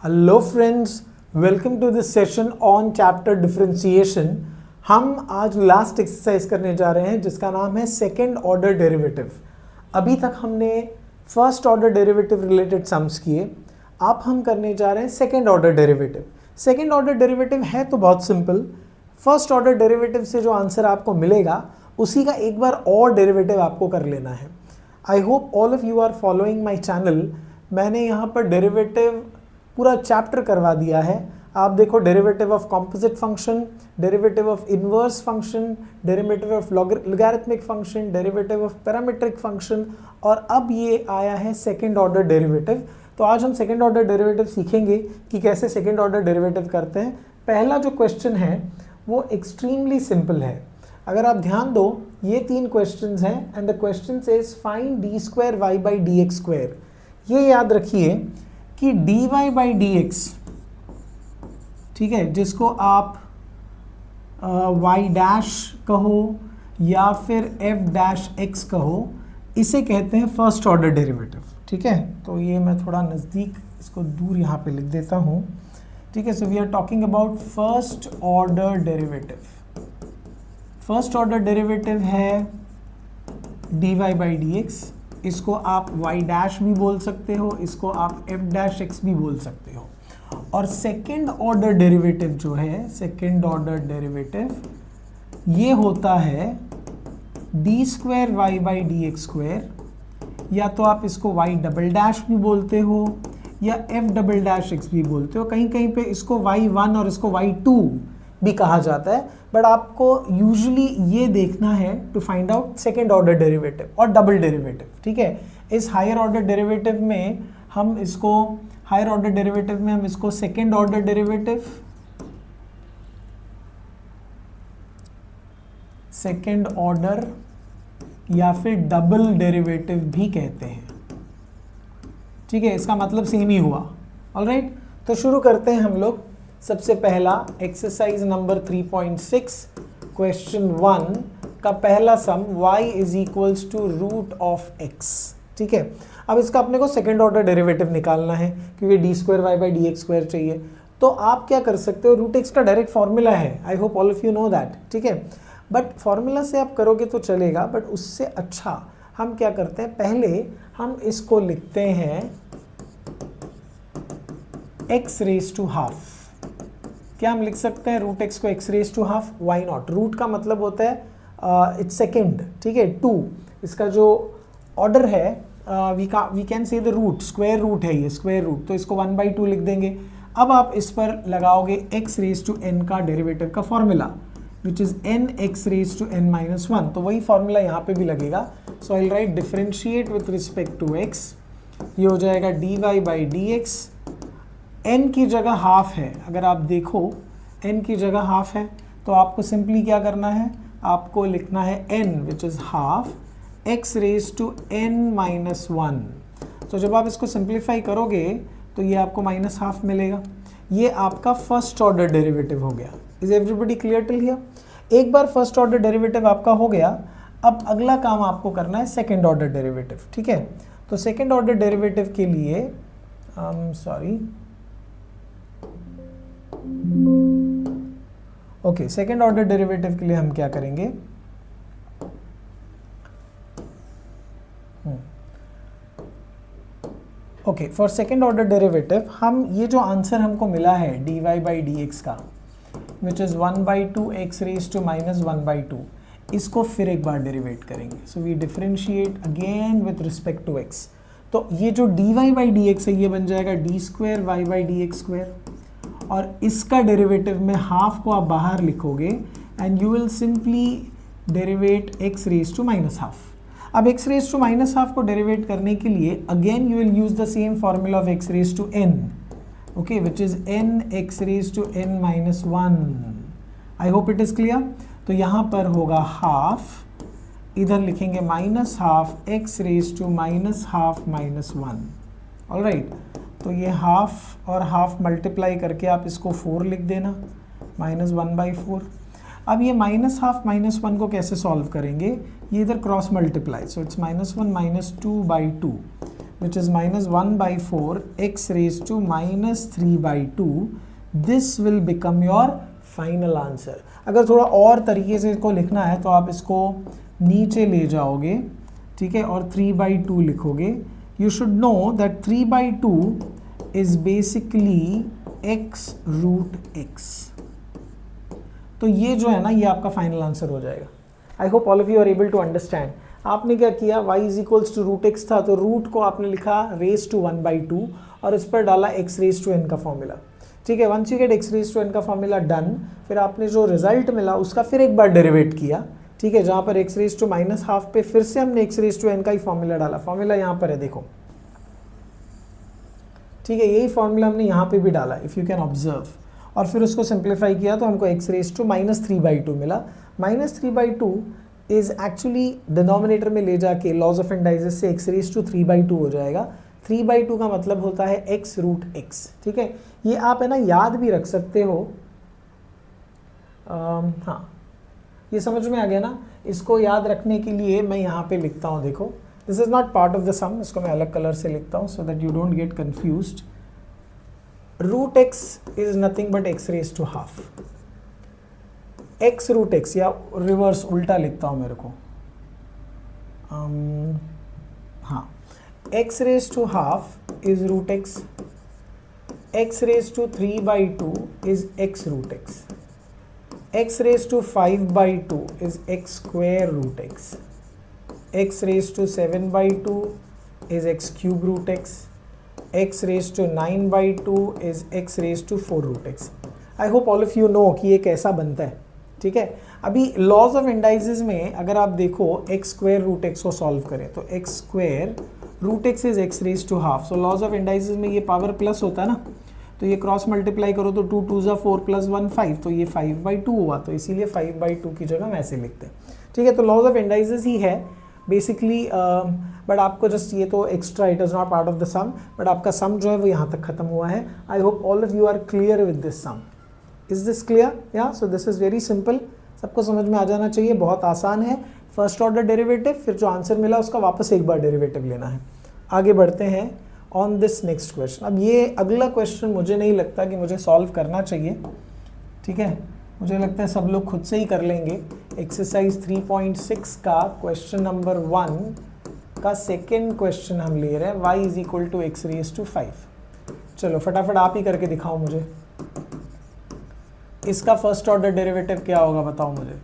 Hello friends, welcome to this session on chapter differentiation. हम आज last exercise करने जा रहे हैं जिसका नाम है सेकेंड ऑर्डर डेरिवेटिव। अभी तक हमने first order derivative related sums किए, अब हम करने जा रहे हैं second order derivative. Second order derivative है तो बहुत सिंपल, फर्स्ट ऑर्डर डेरिवेटिव से जो आंसर आपको मिलेगा उसी का एक बार और डेरिवेटिव आपको कर लेना है। I hope all of you are following my channel. मैंने यहाँ पर डेरिवेटिव पूरा चैप्टर करवा दिया है। आप देखो, derivative of composite function, derivative of inverse function, derivative of logarithmic function, derivative of parametric function, और अब ये आया है सेकेंड ऑर्डर डेरिवेटिव। तो आज हम सेकेंड ऑर्डर डेरिवेटिव सीखेंगे कि कैसे सेकेंड ऑर्डर डेरिवेटिव करते हैं। पहला जो क्वेश्चन है वो एक्सट्रीमली सिंपल है। अगर आप ध्यान दो, ये तीन क्वेश्चंस हैं and the question is find d square y by D x square. ये याद रखिए कि dy बाई डी एक्स, ठीक है, जिसको आप y डैश कहो या फिर f डैश x कहो, इसे कहते हैं फर्स्ट ऑर्डर डेरिवेटिव। ठीक है, तो ये मैं थोड़ा नज़दीक इसको दूर यहाँ पे लिख देता हूँ। ठीक है, so we are talking about first order derivative. First order derivative है dy बाई डी एक्स। इसको आप y डैश भी बोल सकते हो, इसको आप f डैश x भी बोल सकते हो। और सेकेंड ऑर्डर डेरिवेटिव जो है, सेकेंड ऑर्डर डेरिवेटिव ये होता है d square y by D x square, या तो आप इसको y डबल डैश भी बोलते हो या f डबल डैश x भी बोलते हो। कहीं कहीं पे इसको y1 और इसको y2 भी कहा जाता है, बट आपको यूजुअली ये देखना है to find out second order derivative और डबल डेरिवेटिव। ठीक है, इस हायर ऑर्डर डेरिवेटिव में हम इसको second order derivative, second order या फिर डबल डेरिवेटिव भी कहते हैं। ठीक है, इसका मतलब सेम ही हुआ। ऑलराइट, तो शुरू करते हैं हम लोग। सबसे पहला एक्सरसाइज नंबर 3.6 क्वेश्चन 1 का पहला sum y is equals to root of x। ठीक है, अब इसका अपने को सेकेंड ऑर्डर डेरिवेटिव निकालना है क्योंकि d square y by D x square चाहिए। तो आप क्या कर सकते हो, रूट एक्स का डायरेक्ट फॉर्मूला है, I hope all of you know that. ठीक है, बट फॉर्मूला से आप करोगे तो चलेगा, बट उससे अच्छा हम क्या करते हैं, पहले हम इसको लिखते हैं x रेज टू हाफ। क्या हम लिख सकते हैं रूट एक्स को x raise to half? Why not. Root का मतलब होता है इट्स सेकेंड। ठीक है, 2 इसका जो ऑर्डर है, we can say the root, square root है ये, स्क्वायर रूट, तो इसको 1/2 लिख देंगे। अब आप इस पर लगाओगे x रेज टू n का डेरिवेटिव का formula, which is n x raise to n minus 1। तो वही फॉर्मूला यहाँ पे भी लगेगा। So I will write differentiate with respect to x, ये हो जाएगा dy by D X. n की जगह हाफ है, अगर आप देखो n की जगह हाफ है तो आपको सिंपली क्या करना है, आपको लिखना है n which is half x raise to n minus 1। तो जब आप इसको सिंप्लीफाई करोगे तो ये आपको माइनस हाफ मिलेगा। ये आपका फर्स्ट ऑर्डर डेरिवेटिव हो गया। Is everybody clear till here? एक बार फर्स्ट ऑर्डर डेरिवेटिव आपका हो गया, अब अगला काम आपको करना है सेकेंड ऑर्डर डेरिवेटिव। ठीक है, तो सेकेंड ऑर्डर डेरिवेटिव के लिए ओके, सेकेंड ऑर्डर डेरिवेटिव के लिए हम क्या करेंगे, okay, for second order derivative हम ये जो आंसर हमको मिला है dy बाई डी एक्स का, which is 1/2 x raise to minus 1/2, इसको फिर एक बार डेरिवेट करेंगे। So we differentiate again with respect to x। तो ये जो dy बाई डी एक्स है ये बन जाएगा d square y by D x square, और इसका डेरिवेटिव में हाफ को आप बाहर लिखोगे and you will simply derivate x raise to minus half. अब x raise to minus half को डेरिवेट करने के लिए again you will use the same formula of x raise to n, okay, which is n x raise to n minus 1। I hope it is clear. तो यहाँ पर होगा half, इधर लिखेंगे minus half x raise to minus half minus 1। Alright, तो ये half और half multiply करके आप इसको 4 लिख देना, माइनस 1/4। अब ये माइनस हाफ माइनस 1 को कैसे सॉल्व करेंगे, ये इधर cross multiply, so it's -1 -2/2, which is -1/4 x raised to -3/2. This will become your final answer. अगर थोड़ा और तरीके से इसको लिखना है तो आप इसको नीचे ले जाओगे, ठीक है, और 3/2 लिखोगे. You should know that 3/2 is basically x root x. तो ये जो है ना, ये आपका फाइनल आंसर हो जाएगा. I hope all of you are able to understand. आपने क्या किया, y is equals to root x था तो रूट को आपने लिखा रेज टू 1/2 और इस पर डाला x रेज टू n का फॉर्मूला. ठीक है, once you get x raise to n का फॉर्मूला डन, फिर आपने जो रिजल्ट मिला उसका फिर एक बार डेरिवेट किया. ठीक है, जहाँ पर x रेज टू -12 पे फिर से हमने x रेज टू n का ही फॉर्मूला डाला. फॉर्मूला यहाँ पर है, देखो. ठीक है, यही फॉर्मूला हमने यहाँ पे भी डाला, इफ़ यू कैन ऑब्जर्व. और फिर उसको सिंप्लीफाई किया तो हमको x रेज टू -3/2 मिला. -3/2 इज एक्चुअली डिनोमिनेटर में ले जाके लॉज ऑफ इंडाइसिस से x रेज टू 3/2 हो जाएगा. 3/2 का मतलब होता है x रूट x. ठीक है, ये आप है ना याद भी रख सकते हो. हाँ, ये समझ में आ गया ना. इसको याद रखने के लिए मैं यहाँ पे लिखता हूँ, देखो. This is not part of the sum, इसको मैं अलग कलर से लिखता हूँ so that you don't get confused. Root x is nothing but x raise to half. x root x, या रिवर्स उल्टा लिखता हूँ मेरे को. हाँ, x raise to half is root x. x raise to 3/2 is x root x. x raised to 5/2 is x square root x. x raised to 7/2 is x cube root x. x raised to 9/2 is x raised to 4 root x. I hope all of you know कि ये कैसा बनता है. ठीक है, अभी laws of indices में अगर आप देखो x स्क्वायर रूट x को सॉल्व करें तो x square root x is x raise to half. So laws of indices में ये पावर प्लस होता है ना, तो ये क्रॉस मल्टीप्लाई करो तो 2 2 4 + 1 5, तो ये 5/2 हुआ. तो इसीलिए 5/2 की जगह हम ऐसे लिखते हैं. ठीक है, तो लॉज ऑफ इंडाइसिस ही है बेसिकली. बट आपको जस्ट ये तो extra, it is not part of the sum, but आपका सम जो है वो यहाँ तक खत्म हुआ है. I hope all of you are clear with this sum. Is this clear? Yeah so this is very simple. सबको समझ में आ जाना चाहिए, बहुत आसान है. फर्स्ट ऑर्डर डेरिवेटिव, फिर जो आंसर मिला उसका वापस एक बार डेरिवेटिव लेना है. आगे बढ़ते हैं ऑन दिस नेक्स्ट क्वेश्चन. अब ये अगला क्वेश्चन मुझे नहीं लगता कि मुझे सॉल्व करना चाहिए. ठीक है, मुझे लगता है सब लोग खुद से ही कर लेंगे. एक्सरसाइज 3.6 का क्वेश्चन नंबर 1 का सेकेंड क्वेश्चन हम ले रहे हैं, y is equal to x raise to 5. चलो फटाफट आप ही करके दिखाओ मुझे. इसका फर्स्ट ऑर्डर डेरिवेटिव क्या होगा, बताओ मुझे.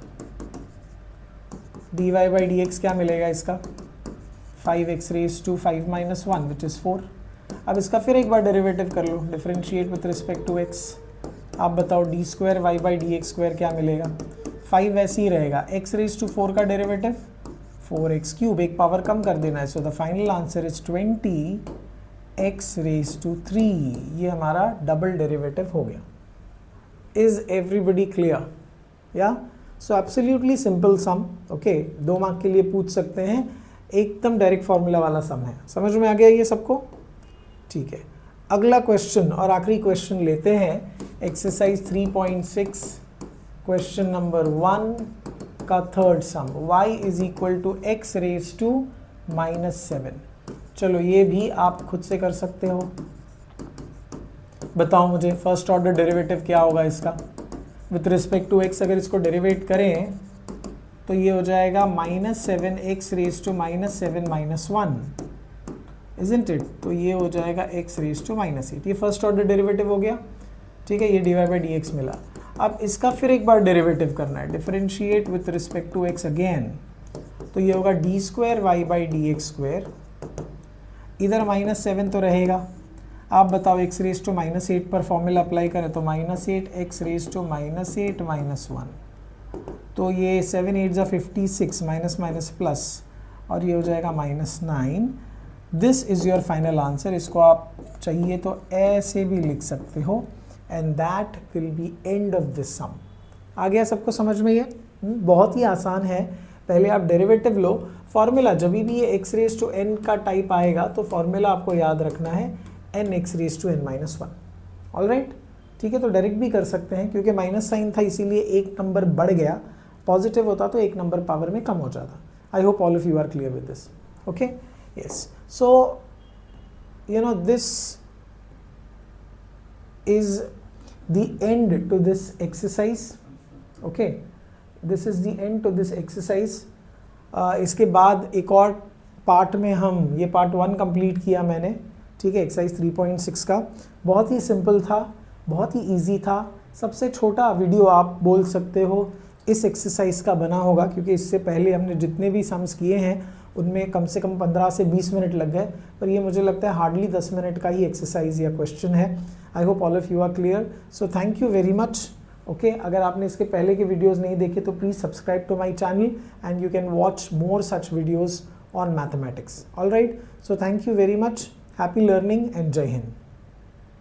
dy/dx क्या मिलेगा इसका, 5x raise to 5 - 1 which is 4. अब इसका फिर एक बार डेरिवेटिव कर लो, differentiate with respect to x. आप बताओ d² y/dx² क्या मिलेगा. 5 वैसे ही रहेगा. x रेज टू 4 का डेरिवेटिव 4x³, एक पावर कम कर देना है. So the final answer is 20x raise to 3. ये हमारा डबल डेरिवेटिव हो गया. Is everybody clear? Yeah so absolutely simple sum. Okay, 2 mark के लिए पूछ सकते हैं, एकदम डायरेक्ट फॉर्मूला वाला सम है. समझ में आ गया ये सबको? ठीक है, अगला क्वेश्चन और आखिरी क्वेश्चन लेते हैं. एक्सरसाइज 3.6 क्वेश्चन नंबर 1 का third sum, y is equal to x raise to -7. चलो ये भी आप खुद से कर सकते हो. बताओ मुझे फर्स्ट ऑर्डर डेरिवेटिव क्या होगा इसका विथ रिस्पेक्ट टू x. अगर इसको डेरिवेट करें तो ये हो जाएगा -7x raise to -7 - 1, isn't it. तो ये हो जाएगा x रेज टू -8. ये फर्स्ट ऑर्डर डेरिवेटिव हो गया. ठीक है, ये dy/dx मिला. अब इसका फिर एक बार डेरिवेटिव करना है, differentiate with respect to x again. तो ये होगा d² y/dx². इधर -7 तो रहेगा. आप बताओ x रेज टू -8 पर फॉर्मूला अप्लाई करें तो -8x रेज टू -8 - 1. तो ये 7 8 = 56, माइनस माइनस प्लस, और ये हो जाएगा -9. This is your final answer. इसको आप चाहिए तो ऐसे भी लिख सकते हो and that will be end of this sum. आ गया सबको समझ में? ये बहुत ही आसान है. पहले आप डेरिवेटिव लो. फॉर्मूला जब भी ये x रेज टू n का टाइप आएगा तो फॉर्मूला आपको याद रखना है nx raise to n - 1. All right, ठीक है. तो डायरेक्ट भी कर सकते हैं क्योंकि माइनस साइन था इसीलिए एक नंबर बढ़ गया. पॉजिटिव होता तो एक नंबर पावर में कम हो जाता. I hope all of you are clear with this. Okay, yes. So this is the end to this exercise. Okay, this is the end to this exercise. इसके बाद एक और पार्ट में हम ये पार्ट 1 कंप्लीट किया मैंने, ठीक है, एक्सरसाइज 3.6 का। बहुत ही सिंपल था, बहुत ही इजी था, सबसे छोटा वीडियो आप बोल सकते हो इस एक्सरसाइज का बना होगा, क्योंकि इससे पहले हमने जितने भी सम्स किए हैं उनमें कम से कम 15 से 20 मिनट लग गए, पर ये मुझे लगता है हार्डली 10 मिनट का ही एक्सरसाइज या क्वेश्चन है। I hope all of you are clear, so thank you very much. Okay, अगर आपने इसके पहले के वीडियोस नहीं देखे तो please subscribe to my channel and you can watch more such videos on mathematics. All right, so thank you very much, happy learning and जय हिंद।